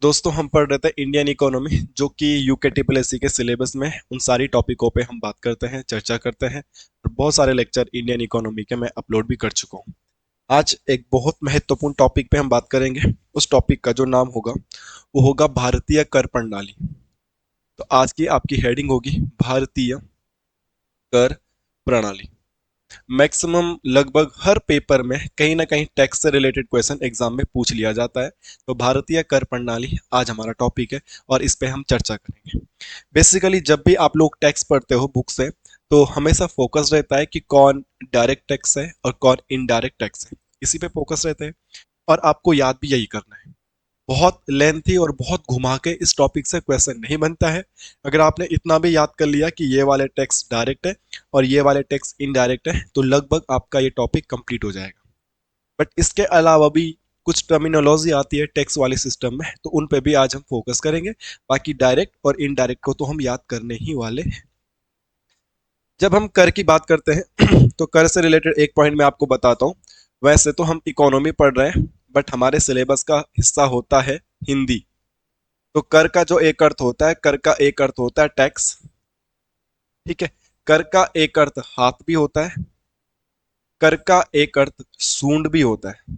दोस्तों हम पढ़ रहे थे इंडियन इकोनॉमी जो कि यूके ट्रिपल के सिलेबस में उन सारी टॉपिकों पे हम बात करते हैं, चर्चा करते हैं। और बहुत सारे लेक्चर इंडियन इकोनॉमी के मैं अपलोड भी कर चुका हूँ। आज एक बहुत महत्वपूर्ण टॉपिक पे हम बात करेंगे। उस टॉपिक का जो नाम होगा वो होगा भारतीय कर प्रणाली। तो आज की आपकी हेडिंग होगी भारतीय कर प्रणाली। मैक्सिमम लगभग हर पेपर में कहीं ना कहीं टैक्स से रिलेटेड क्वेश्चन एग्जाम में पूछ लिया जाता है। तो भारतीय कर प्रणाली आज हमारा टॉपिक है और इस पे हम चर्चा करेंगे। बेसिकली जब भी आप लोग टैक्स पढ़ते हो बुक से तो हमेशा फोकस रहता है कि कौन डायरेक्ट टैक्स है और कौन इनडायरेक्ट टैक्स है, इसी पे फोकस रहता है। और आपको याद भी यही करना है। बहुत लेंथी और बहुत घुमा के इस टॉपिक से क्वेश्चन नहीं बनता है। अगर आपने इतना भी याद कर लिया कि ये वाले टैक्स डायरेक्ट है और ये वाले टैक्स इनडायरेक्ट है तो लगभग आपका ये टॉपिक कंप्लीट हो जाएगा। बट इसके अलावा भी कुछ टर्मिनोलॉजी आती है टैक्स वाले सिस्टम में, तो उन पे भी आज हम फोकस करेंगे। बाकी डायरेक्ट और इनडायरेक्ट को तो हम याद करने ही वाले हैं। जब हम कर की बात करते हैं तो कर से रिलेटेड एक पॉइंट मैं आपको बताता हूँ। वैसे तो हम इकोनॉमी पढ़ रहे हैं बट हमारे सिलेबस का हिस्सा होता है हिंदी। तो कर का जो एक अर्थ होता है, कर का एक अर्थ होता है टैक्स। ठीक है। कर का एक अर्थ हाथ भी होता है। कर का एक अर्थ सूंड भी होता है।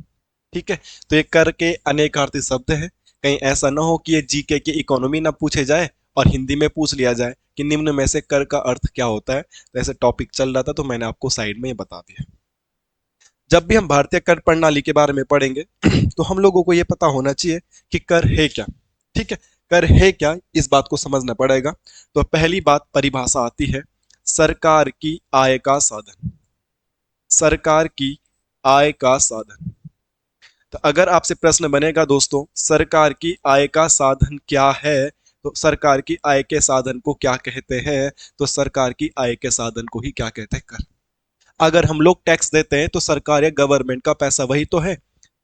ठीक है। तो ये कर के अनेकार्थी शब्द है। कहीं ऐसा ना हो कि ये जीके की इकोनॉमी ना पूछे जाए और हिंदी में पूछ लिया जाए कि निम्न में से कर का अर्थ क्या होता है। तो ऐसे टॉपिक चल रहा था तो मैंने आपको साइड में ये बता दिया। जब भी हम भारतीय कर प्रणाली के बारे में पढ़ेंगे तो हम लोगों को ये पता होना चाहिए कि कर है क्या। ठीक है। कर है क्या, इस बात को समझना पड़ेगा। तो पहली बात परिभाषा आती है सरकार की आय का साधन। सरकार की आय का साधन। तो अगर आपसे प्रश्न बनेगा दोस्तों सरकार की आय का साधन क्या है, तो सरकार की आय के साधन को क्या कहते हैं, तो सरकार की आय के साधन को ही क्या कहते हैं, कर। अगर हम लोग टैक्स देते हैं तो सरकार या गवर्नमेंट का पैसा वही तो है।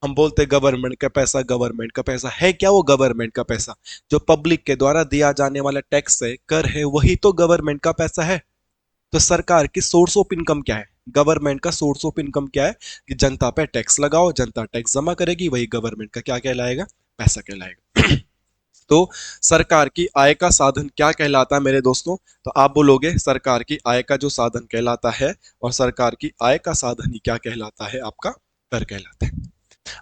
हम बोलते हैं गवर्नमेंट का पैसा, गवर्नमेंट का पैसा है क्या, वो गवर्नमेंट का पैसा जो पब्लिक के द्वारा दिया जाने वाला टैक्स है, कर है, वही तो गवर्नमेंट का पैसा है। तो सरकार की सोर्स ऑफ इनकम क्या है, गवर्नमेंट का सोर्स ऑफ इनकम क्या है कि जनता पे टैक्स लगाओ, जनता टैक्स जमा करेगी, वही गवर्नमेंट का क्या कहलाएगा, पैसा कहलाएगा। तो सरकार की आय का साधन क्या कहलाता है मेरे दोस्तों, तो आप बोलोगे सरकार की आय का जो साधन कहलाता है और सरकार की आय का साधन ही क्या कहलाता है, आपका कर कहलाता है।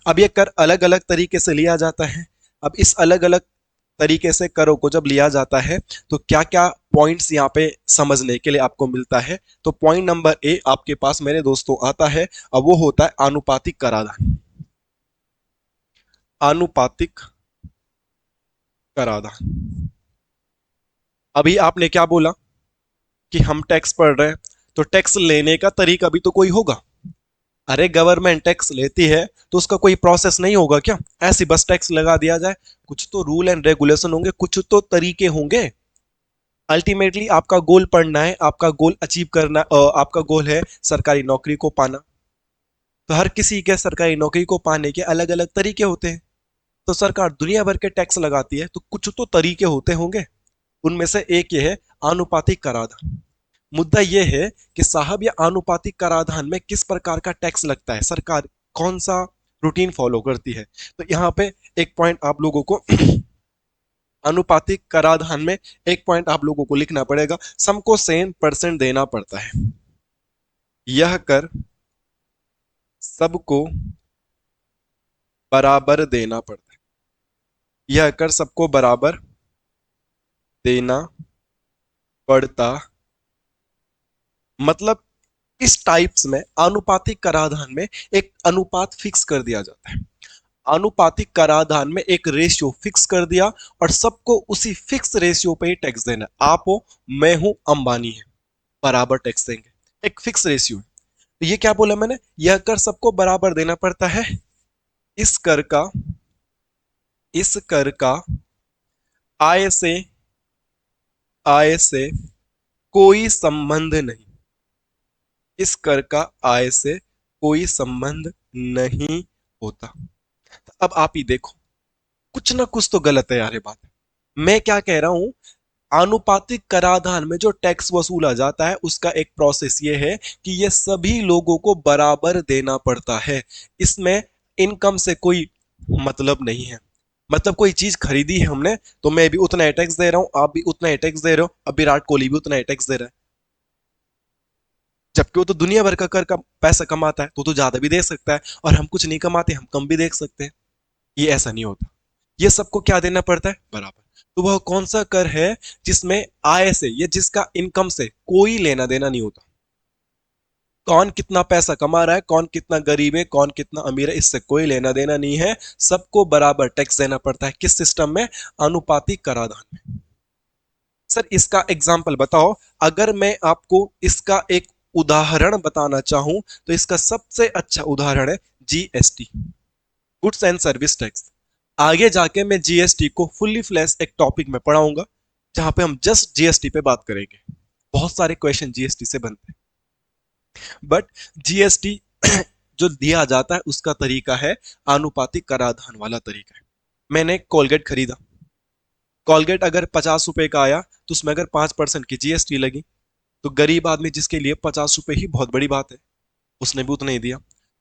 अब ये कर अलग अलग तरीके से लिया जाता है। अब इस अलग अलग तरीके से करों को जब लिया जाता है तो क्या क्या पॉइंट्स यहाँ पे समझने के लिए आपको मिलता है। तो पॉइंट नंबर ए आपके पास मेरे दोस्तों आता है। अब वो होता है आनुपातिक कराधान। आनुपातिक कराधान। अभी आपने क्या बोला कि हम टैक्स पढ़ रहे हैं तो टैक्स लेने का तरीका भी तो कोई होगा। अरे गवर्नमेंट टैक्स लेती है तो उसका कोई प्रोसेस नहीं होगा क्या, ऐसी बस टैक्स लगा दिया जाए। कुछ तो रूल एंड रेगुलेशन होंगे, कुछ तो तरीके होंगे। अल्टीमेटली आपका गोल पढ़ना है, आपका गोल अचीव करना, आपका गोल है सरकारी नौकरी को पाना। तो हर किसी के सरकारी नौकरी को पाने के अलग अलग तरीके होते हैं। तो सरकार दुनिया भर के टैक्स लगाती है तो कुछ तो तरीके होते होंगे। उनमें से एक ये है आनुपातिक कराधान। मुद्दा यह है कि साहब ये आनुपातिक कराधान में किस प्रकार का टैक्स लगता है, सरकार कौन सा रूटीन फॉलो करती है। तो यहाँ पे एक पॉइंट आप लोगों को अनुपातिक कराधान में एक पॉइंट आप लोगों को लिखना पड़ेगा, सबको सेम परसेंट देना पड़ता है। यह कर सबको बराबर देना पड़ता है। यह कर सबको बराबर देना पड़ता, मतलब इस टाइप्स में आनुपातिक कराधान में एक अनुपात फिक्स कर दिया जाता है। आनुपातिक कराधान में एक रेशियो फिक्स कर दिया और सबको उसी फिक्स रेशियो पे ही टैक्स देना। आप हो, मैं हूं, अंबानी है, बराबर टैक्स देंगे। एक फिक्स रेशियो है। तो ये क्या बोला मैंने, यह कर सबको बराबर देना पड़ता है। इस कर का, इस कर का आय से, आय से कोई संबंध नहीं। इस कर का आय से कोई संबंध नहीं होता। तो अब आप ही देखो, कुछ ना कुछ तो गलत है यार ये बात। मैं क्या कह रहा हूं, आनुपातिक कराधान में जो टैक्स वसूला जाता है उसका एक प्रोसेस ये है कि ये सभी लोगों को बराबर देना पड़ता है। इसमें इनकम से कोई मतलब नहीं है। मतलब कोई चीज खरीदी है हमने, तो मैं भी उतना ही टैक्स दे रहा हूं, आप भी उतना ही टैक्स दे रहे हो, अब विराट कोहली भी उतना ही टैक्स दे रहा है। जबकि वो तो दुनिया भर का कर का पैसा कमाता है, तो ज्यादा भी दे सकता है, और हम कुछ नहीं कमाते, हम कम भी दे सकते हैं। ये ऐसा नहीं होता। ये सबको क्या देना पड़ता है? बराबर। तो वह कौन सा कर है जिसमें आय से या जिसका इनकम से कोई लेना देना नहीं होता? कौन कितना पैसा कमा रहा है, कौन कितना गरीब है, कौन कितना अमीर है, इससे कोई लेना देना नहीं है। सबको बराबर टैक्स देना पड़ता है। किस सिस्टम में? अनुपातिक कराधान में। सर इसका एग्जाम्पल बताओ। अगर मैं आपको इसका एक उदाहरण बताना चाहूं, तो इसका सबसे अच्छा उदाहरण है GST, goods and service tax. आगे जाके मैं जीएसटी को फुल्ली फ्लैश एक टॉपिक में पढ़ाऊंगा, जहां पे हम जस्ट जीएसटी पे बात करेंगे। बहुत सारे क्वेश्चन जीएसटी से बनते हैं, बट जीएसटी जो दिया जाता है उसका तरीका है आनुपातिक कराधान वाला तरीका है। मैंने कोलगेट खरीदा, कोलगेट अगर 50 रुपए का आया, तो उसमें अगर 5% की जीएसटी लगी, तो गरीब आदमी जिसके लिए 50 रुपए ही बहुत बड़ी बात है, उसने भी उतना ही दिया।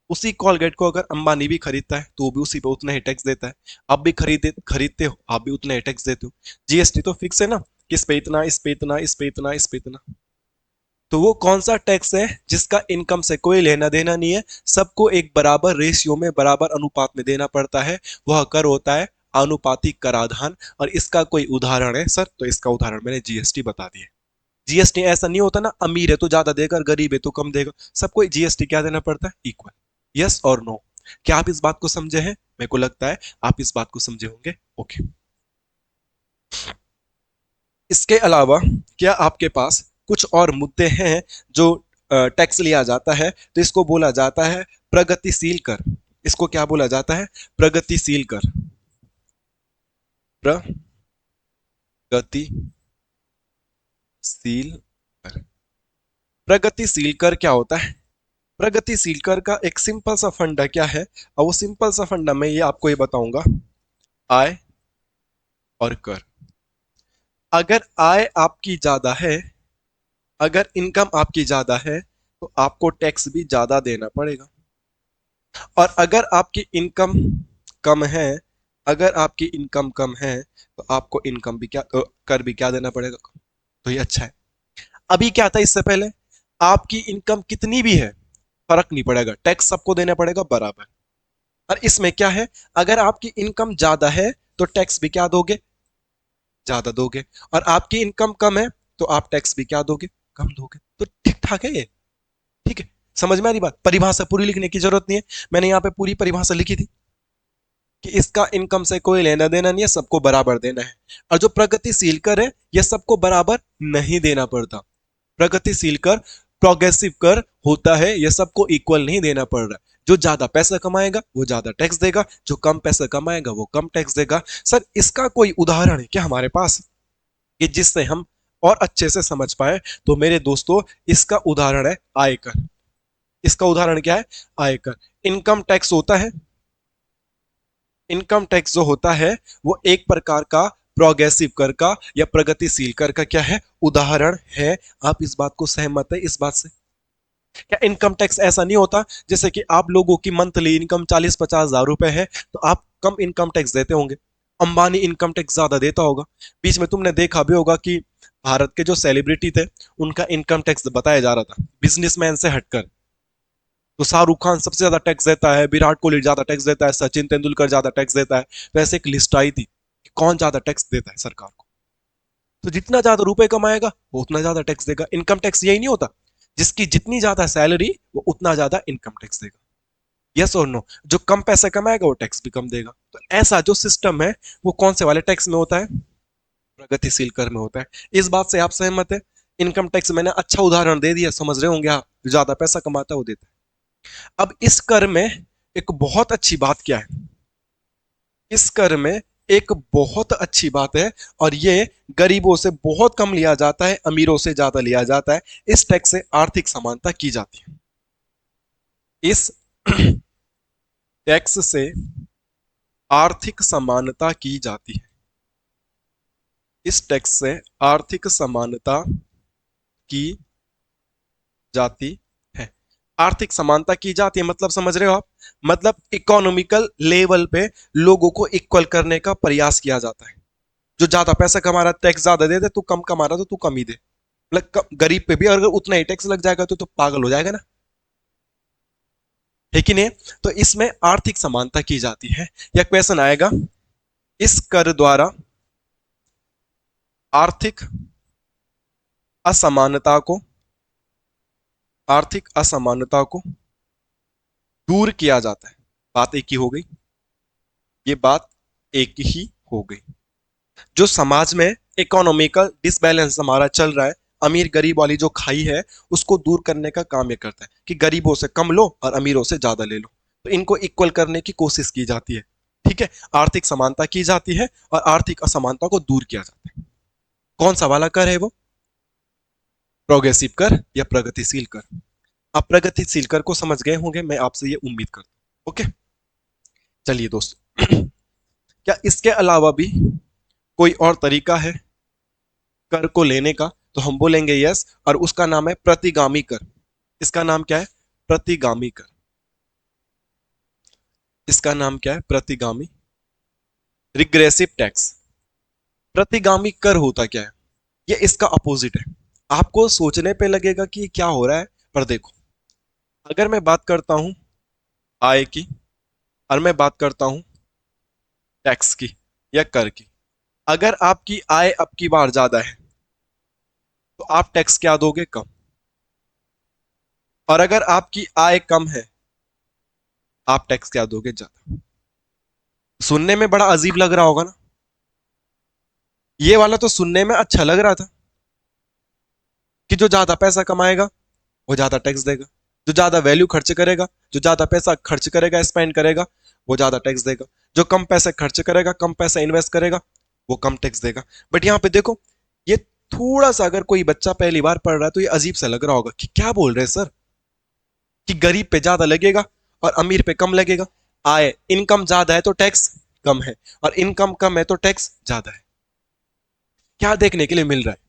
उसी कॉलगेट को अगर अंबानी भी खरीदता है, तो वो भी उसी पे उतना ही टैक्स देता है। आप भी खरीदते हो, आप भी उतना ही टैक्स देते हो। जीएसटी तो फिक्स है ना, किस पे इतना, इस पे इतना, इस पे इतना, इस पे इतना। तो वो कौन सा टैक्स है जिसका इनकम से कोई लेना देना नहीं है, सबको एक बराबर रेशियो में, बराबर अनुपात में देना पड़ता है? वह कर होता है आनुपातिक कराधान। और इसका कोई उदाहरण है सर? तो इसका उदाहरण मैंने जीएसटी बता दिया। जीएसटी ऐसा नहीं होता ना, अमीर है तो ज्यादा देगा और गरीब है तो कम देगा। सबको जीएसटी क्या देना पड़ता है? इक्वल। यस और नो? क्या आप इस बात को समझे हैं? मेरे को लगता है आप इस बात को समझे होंगे। ओके। इसके अलावा क्या आपके पास कुछ और मुद्दे हैं जो टैक्स लिया जाता है, तो इसको बोला जाता है प्रगतिशील कर। इसको क्या बोला जाता है? प्रगतिशील कर। प्रगतिशील कर। प्रगतिशील कर क्या होता है? प्रगतिशील कर का एक सिंपल सा फंडा क्या है, और वो सिंपल सा फंडा मैं ये आपको ये बताऊंगा। आय और कर। अगर आय आपकी ज्यादा है, अगर इनकम आपकी ज्यादा है, तो आपको टैक्स भी ज्यादा देना पड़ेगा। और अगर आपकी इनकम कम है, अगर आपकी इनकम कम है, तो आपको इनकम भी क्या कर भी क्या देना पड़ेगा? तो ये अच्छा है। अभी क्या था इससे पहले? आपकी इनकम कितनी भी है, फर्क नहीं पड़ेगा, टैक्स सबको देना पड़ेगा बराबर। और इसमें क्या है? अगर आपकी इनकम ज्यादा है, तो टैक्स भी क्या दोगे? ज्यादा दोगे। और आपकी इनकम कम है, तो आप टैक्स भी क्या दोगे? कम दोगे। तो ठीक ठाक है ये। ठीक है। समझ में आ रही बात? परिभाषा पूरी लिखने की जरूरत नहीं है, मैंने यहाँ पे पूरी परिभाषा लिखी थी कि इसका इनकम से कोई लेना देना नहीं है, सबको बराबर देना है। और जो प्रगतिशील कर है, ये सबको बराबर नहीं देना पड़ता। प्रगतिशील कर, प्रोग्रेसिव कर होता है, ये सबको इक्वल नहीं देना पड़ रहा है। जो ज्यादा पैसा कमाएगा वो ज्यादा टैक्स देगा, जो कम पैसा कमाएगा वो कम टैक्स देगा। सर इसका कोई उदाहरण है क्या हमारे पास, कि जिससे हम और अच्छे से समझ पाए? तो मेरे दोस्तों, इसका उदाहरण है आयकर। इसका उदाहरण क्या है? आयकर। इनकम टैक्स होता है, इनकम टैक्स जो होता है वो एक प्रकार का प्रोग्रेसिव कर का या प्रगतिशील कर का क्या है? उदाहरण है। आप इस बात को सहमत है इस बात से? क्या इनकम टैक्स ऐसा नहीं होता जैसे कि आप लोगों की मंथली इनकम 40-50 हजार रुपए है, तो आप कम इनकम टैक्स देते होंगे, अंबानी इनकम टैक्स ज्यादा देता होगा। बीच में तुमने देखा भी होगा कि भारत के जो सेलिब्रिटी थे, उनका इनकम टैक्स बताया जा रहा था बिजनेसमैन से हटकर। तो शाहरुख खान सबसे ज्यादा टैक्स देता है, विराट कोहली ज्यादा टैक्स देता है, सचिन तेंदुलकर ज्यादा टैक्स देता है। तो ऐसे एक लिस्ट आई थी कि कौन ज्यादा टैक्स देता है सरकार को। तो जितना ज्यादा रुपए कमाएगा वो उतना ज्यादा टैक्स देगा। इनकम टैक्स यही नहीं होता, जिसकी जितनी ज्यादा सैलरी वो उतना ज्यादा इनकम टैक्स देगा। यस और नो? जो कम पैसे कमाएगा वो टैक्स भी कम देगा। तो ऐसा जो सिस्टम है वो कौन से वाले टैक्स में होता है? प्रगतिशील कर में होता है। इस बात से आप सहमत है? इनकम टैक्स मैंने अच्छा उदाहरण दे दिया, समझ रहे होंगे आप, जो ज्यादा पैसा कमाता है वो देता है। अब इस कर में एक बहुत अच्छी बात क्या है? इस कर में एक बहुत अच्छी बात है, और ये गरीबों से बहुत कम लिया जाता है, अमीरों से ज्यादा लिया जाता है। इस टैक्स से आर्थिक समानता की जाती है। इस टैक्स से आर्थिक समानता की जाती है। इस टैक्स से आर्थिक समानता की जाती है। आर्थिक समानता की जाती है, मतलब समझ रहे हो आप? मतलब इकोनॉमिकल लेवल पे लोगों को इक्वल करने का प्रयास किया जाता है। जो ज्यादा पैसा कमा रहा है टैक्स ज्यादा दे दे, तू कम कमा रहा तो तू कम ही दे। मतलब गरीब पे भी अगर उतना ही टैक्स लग जाएगा तो पागल हो जाएगा ना, है कि नहीं? तो इसमें आर्थिक समानता की जाती है। या क्वेश्चन आएगा, इस कर द्वारा आर्थिक असमानता को आर्थिक असमानता को दूर किया जाता है। बात एक ही हो गई, ये बात एक ही हो गई। जो समाज में इकोनॉमिकल डिसबैलेंस हमारा चल रहा है, अमीर गरीब वाली जो खाई है, उसको दूर करने का काम ये करता है कि गरीबों से कम लो और अमीरों से ज्यादा ले लो, तो इनको इक्वल करने की कोशिश की जाती है। ठीक है, आर्थिक समानता की जाती है और आर्थिक असमानता को दूर किया जाता है। कौन सा वाला कर है वो? प्रोग्रेसिव कर या प्रगतिशील कर? आप प्रगतिशील कर को समझ गए होंगे, मैं आपसे ये उम्मीद करता हूं। ओके, चलिए दोस्तों, क्या इसके अलावा भी कोई और तरीका है कर को लेने का? तो हम बोलेंगे यस, और उसका नाम है प्रतिगामी कर। इसका नाम क्या है? प्रतिगामी कर। इसका नाम क्या है? प्रतिगामी, रिग्रेसिव टैक्स। प्रतिगामी कर होता क्या है? ये इसका अपोजिट है। आपको सोचने पे लगेगा कि ये क्या हो रहा है, पर देखो, अगर मैं बात करता हूं आय की और मैं बात करता हूं टैक्स की या कर की, अगर आपकी आय अब की बार ज्यादा है तो आप टैक्स क्या दोगे? कम। और अगर आपकी आय कम है, आप टैक्स क्या दोगे? ज्यादा। सुनने में बड़ा अजीब लग रहा होगा ना? ये वाला तो सुनने में अच्छा लग रहा था कि जो ज्यादा पैसा कमाएगा वो ज्यादा टैक्स देगा, जो ज्यादा वैल्यू खर्च करेगा, जो ज्यादा पैसा खर्च करेगा, स्पेंड करेगा, वो ज्यादा टैक्स देगा। जो कम पैसे खर्च करेगा, कम पैसा इन्वेस्ट करेगा, वो कम टैक्स देगा। बट यहाँ पे देखो, ये थोड़ा सा, अगर कोई बच्चा पहली बार पढ़ रहा है तो ये अजीब सा लग रहा होगा कि क्या बोल रहे हैं सर, कि गरीब पे ज्यादा लगेगा और अमीर पे कम लगेगा। आय, इनकम ज्यादा है तो टैक्स कम है, और इनकम कम है तो टैक्स ज्यादा है। क्या देखने के लिए मिल रहा है?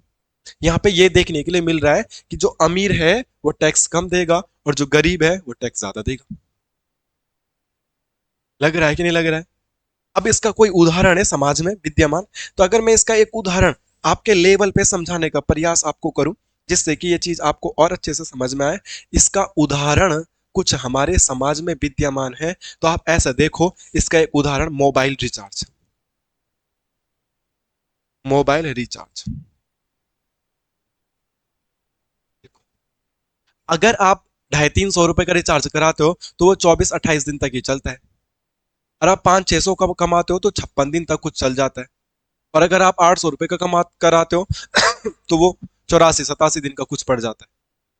यहाँ पे ये देखने के लिए मिल रहा है कि जो अमीर है वो टैक्स कम देगा और जो गरीब है वो टैक्स ज्यादा देगा। लग रहा है कि नहीं लग रहा है? अब इसका कोई उदाहरण है समाज में विद्यमान? तो अगर मैं इसका एक उदाहरण आपके लेवल पे समझाने का प्रयास आपको करूं, जिससे कि ये चीज आपको और अच्छे से समझ में आए, इसका उदाहरण कुछ हमारे समाज में विद्यमान है। तो आप ऐसा देखो, इसका एक उदाहरण मोबाइल रिचार्ज। मोबाइल रिचार्ज, अगर आप 250-300 रुपए का रिचार्ज कराते हो तो वो 24-28 दिन तक ही चलता है। और आप 500-600 का कमाते हो तो 56 दिन तक कुछ चल जाता है। और अगर आप 800 रुपए का कमा कराते हो तो वो 84-87 दिन का कुछ पड़ जाता है।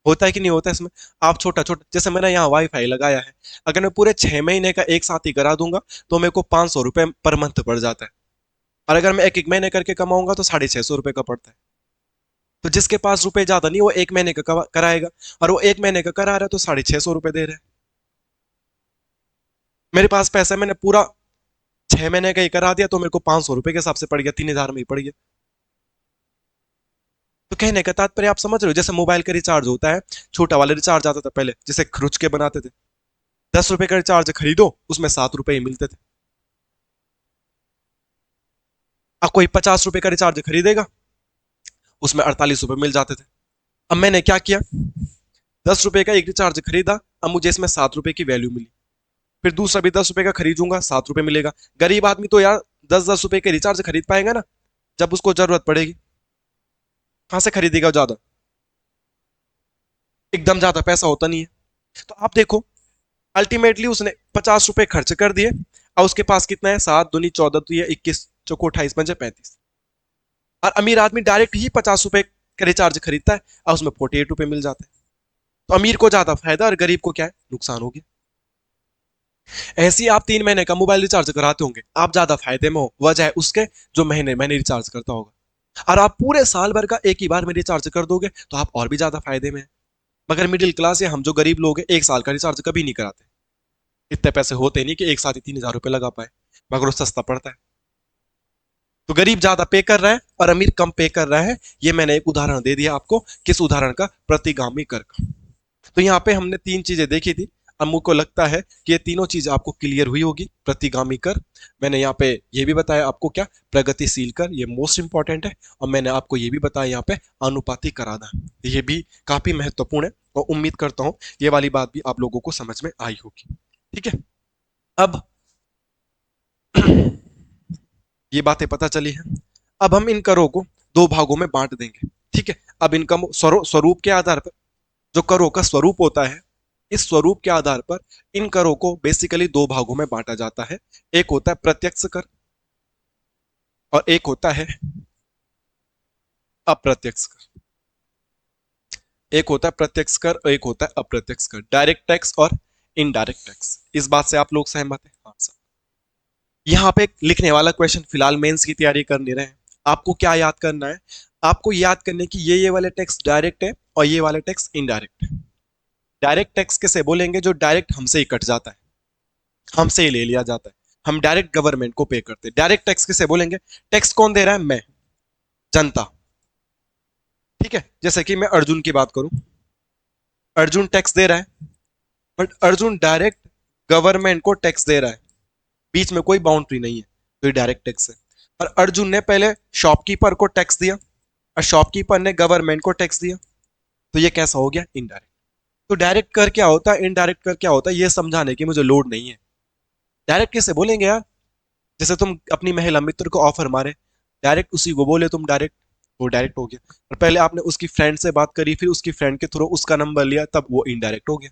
होता है कि नहीं होता है इसमें? आप छोटा छोटा, जैसे मैंने यहाँ वाईफाई लगाया है, अगर मैं पूरे 6 महीने का एक साथ ही करा दूंगा तो मेरे को 500 रुपए पर मंथ पड़ जाता है। और अगर मैं एक एक महीने करके कमाऊंगा तो 650 रुपए का पड़ता है। तो जिसके पास रुपए ज्यादा नहीं, वो एक महीने का कराएगा, और वो एक महीने का करा रहा है तो 650 रुपए दे रहे हैं। मेरे पास पैसा है, मैंने पूरा 6 महीने का ही करा दिया तो मेरे को 500 रुपए के हिसाब से पड़ गया, 3000 में ही पड़ गया। तो कहने का तात्पर्य आप समझ रहे हो? जैसे मोबाइल का रिचार्ज होता है, छोटा वाला रिचार्ज आता था पहले, जिसे खरुच के बनाते थे। 10 रुपए का रिचार्ज खरीदो, उसमें 7 रुपए ही मिलते थे। अब कोई 50 रुपए का रिचार्ज खरीदेगा, उसमें 48 रुपए मिल जाते थे। अब मैंने क्या किया, 10 रुपए का एक रिचार्ज खरीदा, अब मुझे इसमें 7 रुपए की वैल्यू मिली। फिर दूसरा भी 10 रुपए का खरीदूंगा, 7 रुपए मिलेगा। गरीब आदमी तो यार 10-10 रुपए के रिचार्ज खरीद पाएगा ना, जब उसको जरूरत पड़ेगी। कहां से खरीदेगा ज्यादा? एकदम ज्यादा पैसा होता नहीं है। तो आप देखो, अल्टीमेटली उसने 50 रुपए खर्च कर दिए, और उसके पास कितना है? 7 दूनी 14, तो ये 21 चौको 28 पंजे 35। और अमीर आदमी डायरेक्ट ही 50 रुपए का रिचार्ज खरीदता है और उसमें 48 रुपए मिल जाते हैं। तो अमीर को ज्यादा फायदा और गरीब को क्या है? नुकसान हो गया। ऐसे ही आप 3 महीने का मोबाइल रिचार्ज कराते होंगे, आप ज्यादा फायदे में हो, वजह है उसके जो महीने महीने रिचार्ज करता होगा। और आप पूरे साल भर का एक ही बार में रिचार्ज कर दोगे तो आप और भी ज्यादा फायदे में हैं। मगर मिडिल क्लास या हम जो गरीब लोग हैं, एक साल का रिचार्ज कभी नहीं कराते। इतने पैसे होते नहीं कि एक साथ ही 3000 रुपए लगा पाए, मगर वो सस्ता पड़ता है। तो गरीब ज्यादा पे कर रहा है और अमीर कम पे कर रहा है। ये मैंने एक उदाहरण दे दिया आपको। किस उदाहरण का? प्रतिगामी कर का। तो यहाँ पे हमने तीन चीजें देखी थी। अब मुझको लगता है कि ये तीनों चीज आपको क्लियर हुई होगी। प्रतिगामी कर, मैंने यहाँ पे ये भी बताया आपको क्या, प्रगतिशील कर, ये मोस्ट इंपॉर्टेंट है। और मैंने आपको ये भी बताया यहाँ पे अनुपाती कराधान, ये भी काफी महत्वपूर्ण है। और उम्मीद करता हूँ ये वाली बात भी आप लोगों को समझ में आई होगी। ठीक है, अब ये बातें पता चली हैं। अब हम इन करों को दो भागों में बांट देंगे। ठीक है, अब इनका स्वरूप के आधार पर, जो करों का स्वरूप होता है, इस स्वरूप के आधार पर इन करों को बेसिकली दो भागों में बांटा जाता है। एक होता है प्रत्यक्ष कर और एक होता है अप्रत्यक्ष कर। एक होता है प्रत्यक्ष कर और एक होता है अप्रत्यक्ष कर, डायरेक्ट टैक्स और इनडायरेक्ट टैक्स। इस बात से आप लोग सहमत हैं? हाँ सर। यहाँ पे लिखने वाला क्वेश्चन, फिलहाल मेंस की तैयारी कर नहीं रहे हैं, आपको क्या याद करना है? आपको याद करने की ये वाले टैक्स डायरेक्ट है और ये वाले टैक्स इनडायरेक्ट है। डायरेक्ट टैक्स किसे बोलेंगे? जो डायरेक्ट हमसे ही कट जाता है, हमसे ही ले लिया जाता है, हम डायरेक्ट गवर्नमेंट को पे करते हैं। डायरेक्ट टैक्स किसे बोलेंगे? टैक्स कौन दे रहा है? मैं, जनता। ठीक है, जैसे कि मैं अर्जुन की बात करूं, अर्जुन टैक्स दे रहा है, बट अर्जुन डायरेक्ट गवर्नमेंट को टैक्स दे रहा है, बीच में कोई बाउंड्री नहीं है, तो ये डायरेक्ट टैक्स है। और अर्जुन ने पहले शॉपकीपर को टैक्स दिया और शॉपकीपर ने गवर्नमेंट को टैक्स दिया, तो ये कैसा हो गया? इनडायरेक्ट। तो डायरेक्ट कर क्या होता है, इनडायरेक्ट कर क्या होता है, ये समझाने की मुझे लोड नहीं है। डायरेक्ट किसे बोलेंगे यार? जैसे तुम अपनी महिला मित्र को ऑफर मारे, डायरेक्ट उसी को बोले तुम डायरेक्ट, वो डायरेक्ट हो गया। और पहले आपने उसकी फ्रेंड से बात करी, फिर उसकी फ्रेंड के थ्रू उसका नंबर लिया, तब वो इनडायरेक्ट हो गया।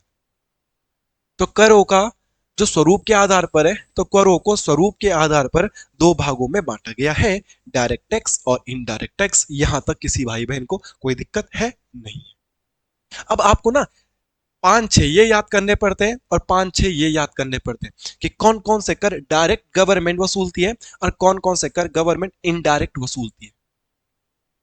तो करों का जो स्वरूप के आधार पर है, तो करों को स्वरूप के आधार पर दो भागों में बांटा गया है, डायरेक्ट टैक्स और इनडायरेक्ट टैक्स। यहां तक किसी भाई बहन को कोई दिक्कत है? नहीं। अब आपको ना पांच छह ये याद करने पड़ते हैं और पांच छह ये याद करने पड़ते हैं कि कौन कौन से कर डायरेक्ट गवर्नमेंट वसूलती है और कौन कौन से कर गवर्नमेंट इनडायरेक्ट वसूलती है।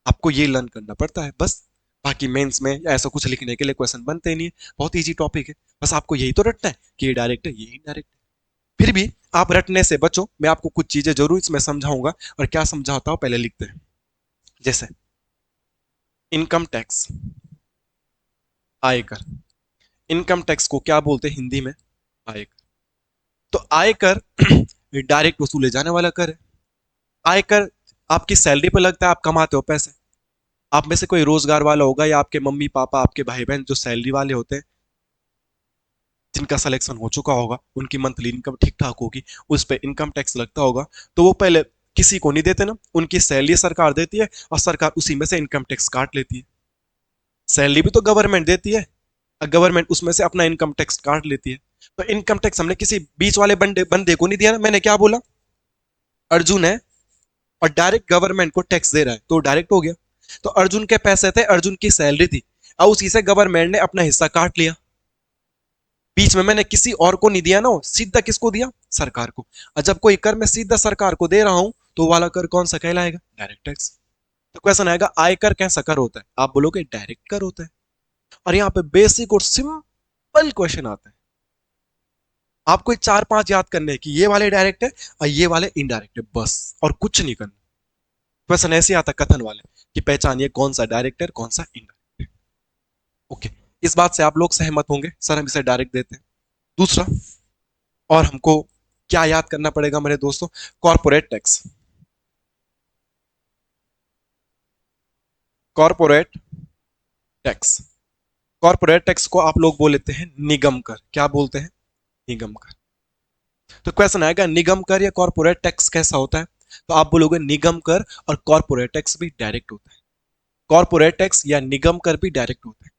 आपको ये लर्न करना पड़ता है बस। बाकी मेंस में या ऐसा कुछ लिखने के लिए क्वेश्चन बनते नहीं है, बहुत इजी टॉपिक है। बस आपको यही तो रटना है कि ये डायरेक्ट है, ये इनडायरेक्ट है। फिर भी आप रटने से बचो, मैं आपको कुछ चीजें जरूर इसमें समझाऊंगा। और क्या समझाता हूं पहले लिखते हैं। जैसे इनकम टैक्स, आयकर। इनकम टैक्स को क्या बोलते हैं हिंदी में? आयकर। तो आयकर डायरेक्ट वसूले जाने वाला कर है। आयकर आपकी सैलरी पर लगता है, आप कमाते हो पैसे। आप में से कोई रोजगार वाला होगा या आपके मम्मी पापा, आपके भाई बहन जो सैलरी वाले होते हैं, जिनका सिलेक्शन हो चुका होगा, उनकी मंथली इनकम ठीक ठाक होगी, उस पर इनकम टैक्स लगता होगा। तो वो पहले किसी को नहीं देते ना, उनकी सैलरी सरकार देती है और सरकार उसी में से इनकम टैक्स काट लेती है। सैलरी भी तो गवर्नमेंट देती है, गवर्नमेंट उसमें से अपना इनकम टैक्स काट लेती है। तो इनकम टैक्स हमने किसी बीच वाले बंदे बंदे को नहीं दिया ना। मैंने क्या बोला? अर्जुन है और डायरेक्ट गवर्नमेंट को टैक्स दे रहा है, तो डायरेक्ट हो गया। तो अर्जुन के पैसे थे, अर्जुन की सैलरी थी, और उसी से गवर्नमेंट ने अपना हिस्सा काट लिया। बीच में मैंने किसी और को नहीं दिया ना, सीधा किसको दिया? सरकार को। और जब कोई कर मैं सीधा सरकार को दे रहा हूं, तो वाला कर कौन सा कहलाएगा? Direct tax. तो क्वेश्चन आएगा आयकर कैसा कर होता है? आप बोलोगे डायरेक्ट कर होता है। और यहाँ पे बेसिक और सिंपल क्वेश्चन आता है, आपको चार पांच याद करने की, ये वाले डायरेक्ट है और ये वाले इनडायरेक्ट है, बस और कुछ नहीं करना। क्वेश्चन ऐसे आता कथन वाले कि पहचानिए कौन सा डायरेक्ट है कौन सा इनडायरेक्ट है। ओके, इस बात से आप लोग सहमत होंगे, सर हम इसे डायरेक्ट देते हैं। दूसरा, और हमको क्या याद करना पड़ेगा मेरे दोस्तों? Corporate tax. Corporate tax, corporate tax को आप लोग बोल लेते हैं निगम कर। क्या बोलते हैं? निगम कर। तो क्वेश्चन आएगा निगम कर या कॉर्पोरेट टैक्स कैसा होता है? तो आप बोलोगे निगम कर और कॉर्पोरेट टैक्स भी डायरेक्ट होता है। कॉर्पोरेट टैक्स या निगम कर भी डायरेक्ट होता है।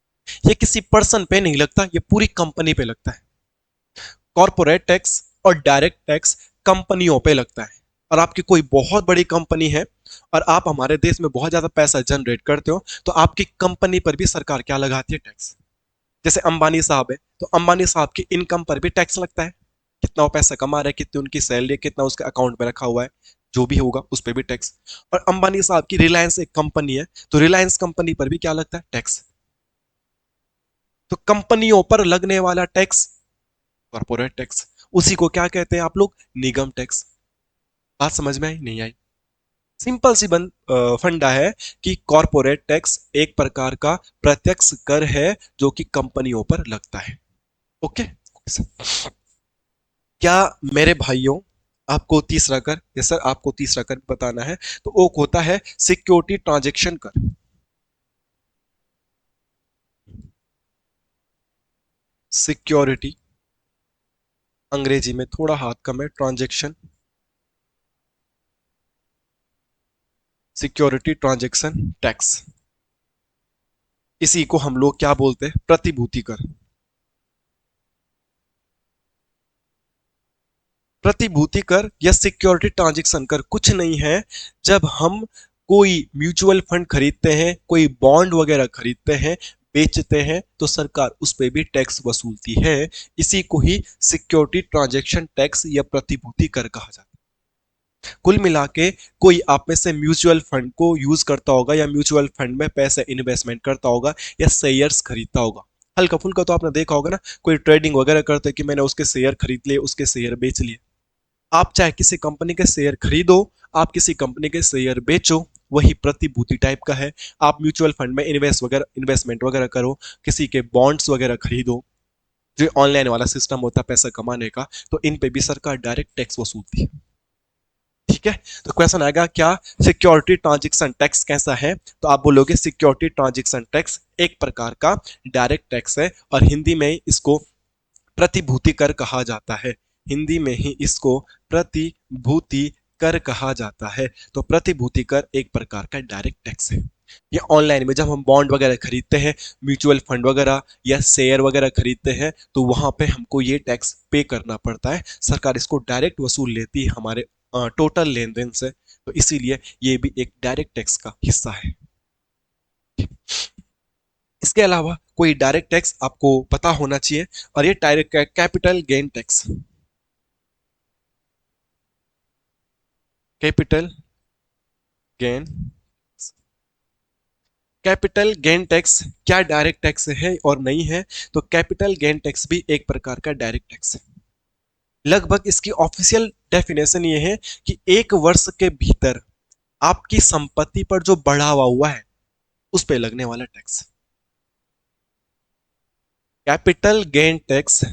ये किसी पर्सन पे नहीं लगता, ये पूरी कंपनी पे लगता है। कॉर्पोरेट टैक्स और डायरेक्ट टैक्स कंपनियों पे लगता है। और आपकी कोई बहुत बड़ी कंपनी है और आप हमारे देश में बहुत ज्यादा पैसा जनरेट करते हो, तो आपकी कंपनी पर भी सरकार क्या लगाती है? टैक्स। जैसे अंबानी साहब है, तो अंबानी साहब की इनकम पर भी टैक्स लगता है। कितना वो पैसा कमा रहे हैं, कितनी उनकी सैलरी है, कितना उसके अकाउंट में रखा हुआ है, जो भी होगा उस पर भी टैक्स। और अंबानी साहब की रिलायंस एक कंपनी है, तो रिलायंस कंपनी पर भी क्या लगता है? टैक्स। तो कंपनियों पर लगने वाला टैक्स कॉर्पोरेट टैक्स, उसी को क्या कहते हैं आप लोग? निगम टैक्स। बात समझ में आई नहीं आई? सिंपल सी फंडा है कि कॉरपोरेट टैक्स एक प्रकार का प्रत्यक्ष कर है जो कि कंपनियों पर लगता है। ओके। क्या मेरे भाइयों, आपको तीसरा कर, यस सर आपको तीसरा कर बताना है, तो वो होता है सिक्योरिटी ट्रांजैक्शन कर। सिक्योरिटी, अंग्रेजी में थोड़ा हाथ कम है, ट्रांजैक्शन, सिक्योरिटी ट्रांजैक्शन टैक्स, इसी को हम लोग क्या बोलते हैं, प्रतिभूति कर। प्रतिभूति कर या सिक्योरिटी ट्रांजैक्शन कर कुछ नहीं है। जब हम कोई म्यूचुअल फंड खरीदते हैं, कोई बॉन्ड वगैरह खरीदते हैं, बेचते हैं, तो सरकार उस पर भी टैक्स वसूलती है। इसी को ही सिक्योरिटी ट्रांजैक्शन टैक्स या प्रतिभूति कर कहा जाता है। कुल मिला के कोई आप में से म्यूचुअल फंड को यूज करता होगा या म्यूचुअल फंड में पैसे इन्वेस्टमेंट करता होगा या शेयर्स खरीदता होगा, हल्का फुल्का तो आपने देखा होगा ना, कोई ट्रेडिंग वगैरह करते कि मैंने उसके शेयर खरीद लिए, उसके शेयर बेच लिए। आप चाहे किसी कंपनी के शेयर खरीदो, आप किसी कंपनी के शेयर बेचो, वही प्रतिभूति टाइप का है। आप म्यूचुअल फंड में इन्वेस्टमेंट वगैरह करो, किसी के बॉन्ड्स वगैरह खरीदो, जो ऑनलाइन वाला सिस्टम होता है पैसा कमाने का, तो इन पे भी सरकार डायरेक्ट टैक्स वसूलती है। ठीक है। तो क्वेश्चन आएगा क्या सिक्योरिटी ट्रांजैक्शन टैक्स कैसा है, तो आप बोलोगे सिक्योरिटी ट्रांजैक्शन टैक्स एक प्रकार का डायरेक्ट टैक्स है और हिंदी में इसको प्रतिभूति कर कहा जाता है। हिंदी में ही इसको प्रतिभूति कर कहा जाता है। तो प्रतिभूति कर एक प्रकार का डायरेक्ट टैक्स है। ये ऑनलाइन में जब हम बॉन्ड वगैरह खरीदते हैं, म्यूचुअल फंड वगैरह या शेयर वगैरह खरीदते हैं, तो वहां पे हमको ये टैक्स पे करना पड़ता है। सरकार इसको डायरेक्ट वसूल लेती है हमारे टोटल लेन देन से, तो इसीलिए ये भी एक डायरेक्ट टैक्स का हिस्सा है। इसके अलावा कोई डायरेक्ट टैक्स आपको पता होना चाहिए, और ये direct capital gain tax. Capital gain, capital gain tax क्या डायरेक्ट टैक्स है और नहीं है, तो कैपिटल गेन टैक्स भी एक प्रकार का डायरेक्ट टैक्स है। लगभग इसकी ऑफिशियल डेफिनेशन ये है कि एक वर्ष के भीतर आपकी संपत्ति पर जो बढ़ावा हुआ है उस पे लगने वाला टैक्स। कैपिटल गेन टैक्स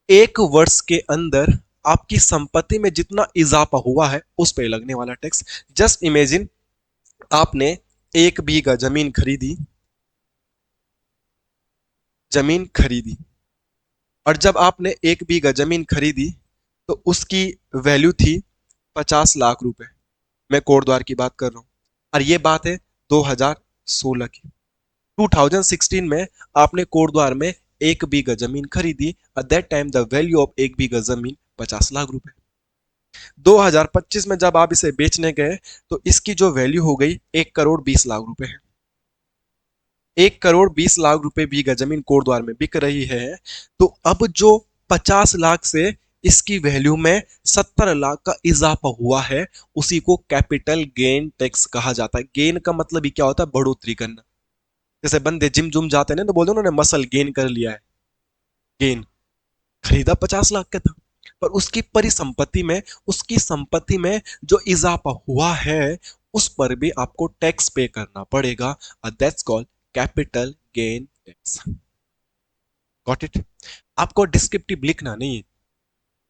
एक वर्ष के अंदर आपकी संपत्ति में जितना इजाफा हुआ है उस पे लगने वाला टैक्स। जस्ट इमेजिन, आपने 1 बीघा जमीन खरीदी, और जब आपने 1 बीघा जमीन खरीदी तो उसकी वैल्यू थी 50 लाख रुपए। मैं कोट द्वार की बात कर रहा हूं, और ये बात है 2016 की। 2016 में आपने कोट द्वार में 1 बीघा जमीन खरीदी। At that time the value of 1 बीघा जमीन 50 लाख रुपए। 2025 में जब आप इसे बेचने गए तो इसकी जो वैल्यू हो गई 1 करोड़ 20 लाख रुपए है। 1 करोड़ 20 लाख रुपए बीघा जमीन कोटद्वार में बिक रही है। तो अब जो 50 लाख से इसकी वैल्यू में 70 लाख का इजाफा हुआ है, उसी को कैपिटल गेन टैक्स कहा जाता है। गेन का मतलब ही क्या होता है, बढ़ोतरी करना। जैसे बंदे जिम जुम जाते हैं ना, तो बोलते हैं उन्होंने मसल गेन कर लिया है। गेन, खरीदा 50 लाख का था, पर उसकी परिसंपत्ति में, उसकी संपत्ति में जो इजाफा हुआ है उस पर भी आपको टैक्स पे करना पड़ेगा। That's called capital gain tax. Got it. आपको डिस्क्रिप्टिव लिखना नहीं है